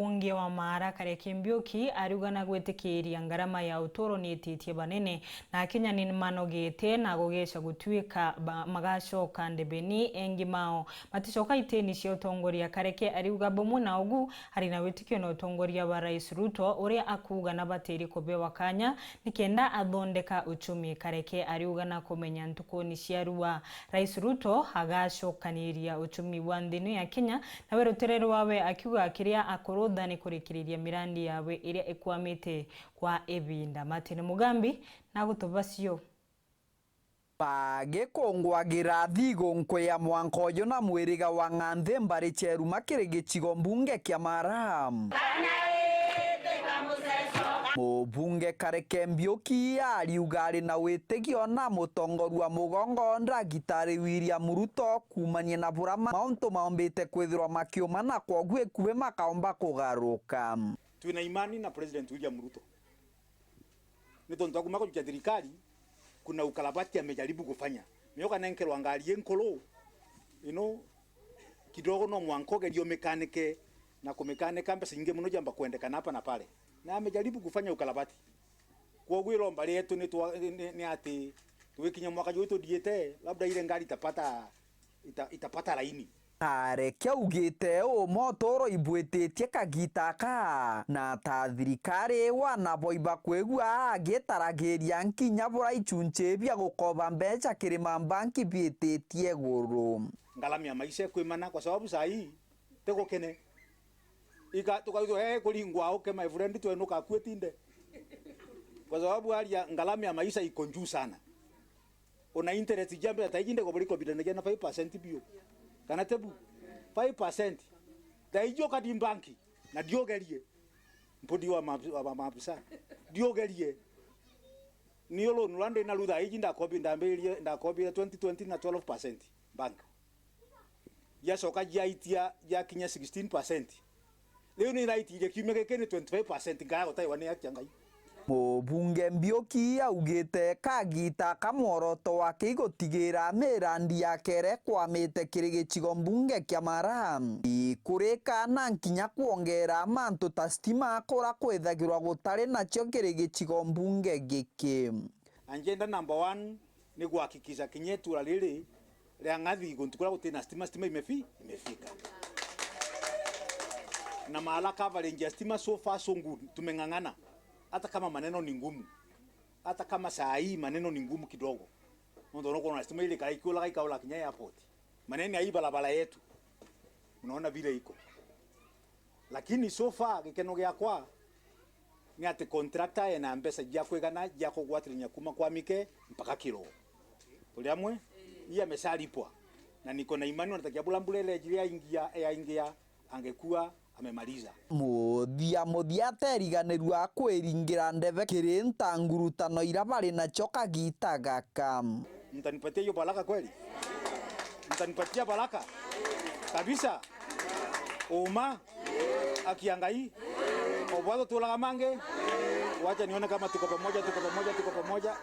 Mũmbunge wa Mara Kareke Mbiũki arugana gwĩtĩkĩria ngarama ya ũtũũro nĩ ĩtĩtie banene na Akenya nĩ manogete na gũgeca gũtuĩka magacoka ndebeni engi mao maticoka itĩni cia ũtongoria. Kareke ariuga bomwe na ũgu harĩ na wĩtĩkio na ũtongoria wa Rais Ruto ũrĩa akuga na batĩri kũbewa kanya nĩkenda athondeka uchumi. Kareke ariuga na kũmenya ntukũni cia rua Rais Ruto agacokanĩria uchumi wa nthĩ ya Kenya na weruterero wawe akiuga kĩrĩa akorotha nĩ kũrĩkĩrĩria mirandi yawe ĩrĩa ĩkwamĩte kwa evinda. Martin Mugambi na gũtũbacio bagĩkũngũagĩra thigũnkũ ya mwanka ũyũ na mwĩrĩga wa ng'anthĩ mbarĩ cheru makĩrĩ gĩcigo mbunge kĩa Mara. Mũmbunge Kareke Mbiũki ariuga arĩ na wĩtĩkio na mũtongoria wa mũgongo Ndagĩtarĩ William Ruto kumania na bũra maũntũ maombĩte kwĩthĩrwo makiuma na kwoguo ĩkuhĩ makaomba kũgarũka. Tuna imani na President William Ruto. Nĩ tondu akuma kũruta thirikari kuna ukarabati amejaribu kufanya. Mioka nenkelwa ngari enkolo kidogo no mwanko gerio mekanike na kumekanika mbesa nyingi muno jamba kuendekana hapa na pale. Na amejaribu kufanya ukarabati. Kwa hiyo lomba letu ni ati tuwekinya mwaka joto diete labda ile ngari itapata laini. Kareke augĩte ũmotoro ibwĩtĩtie kagitaka na ta thirikari wanaboiba kwĩgua agĩtaragĩria nkinya bũra ichunjĩ bia gũkoba mbeca kĩrĩma banki biĩtĩtie gũrũ. Ngalamia maisha kwĩmana kwa sababu saa hii tegũkene tukaitwo kulingwa oke my friend twenuka kwetinde kwa sababu hali ya ngalamia maisha iko juu sana. Una interest jambo taijinde kwa buliko bidana na 5% bio kana tebu 5% taijo kadi banki na diogerie mpodi wa mapisa diogerie niolo nulande na ludha ijinda kobi ndambelie ndakobi 2020 na 12% bank ya soka jaitia ya kinya 16%. Leo ni right ile kimeke kene 25% ngago Taiwan ya changai. Mũmbunge Mbiũki augĩte kagita kamworoto wake gũtigĩra mirandi yake kwamĩte kĩrĩ gĩcigo mbunge kĩa Mara ikũrĩka na nkinya kuongera mantu ta stima kũra kwĩthagĩrwa gũtarĩ nacio kĩrĩ gĩcigo mbunge gĩkĩ. Agenda number 1 ni kuhakikisha kinyetura lile la ngathi gontukura gũtĩna stima imefika. Na mahala coverage ya stima so far so good tumeng'ang'ana. Hata kama maneno ni ngumu, hata kama saa hii maneno ni ngumu kidogo. Ndio kuna stima ile kaikula kaikaula Kenya airport. Maneno ya hii barabara yetu. Unaona vile iko. Lakini so far gikeno gyakwa ni ati contractor ena mbesa ya kwegana ya kugwatirinya kuma kwa mike mpaka kilo. Tuliamwe hii ameshalipwa. Na niko na imani natakia bulambulele jiria ingia angekuwa amemaliza. Muthia teriganĩrua kwĩringira ndebe kĩrĩ ntangurutano ira barĩ nacio kagita gaka. Mtanipatia hiyo baraka kweli? Mtanipatia baraka kabisa? Uma akiangai obwado tulaga mange wacha nione kama tuko pamoja.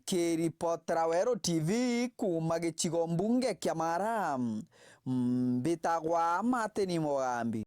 Kĩripotera Werũ TV kuma gĩcigo mbunge kĩa Mara mbĩtagwa Martin Mugambi.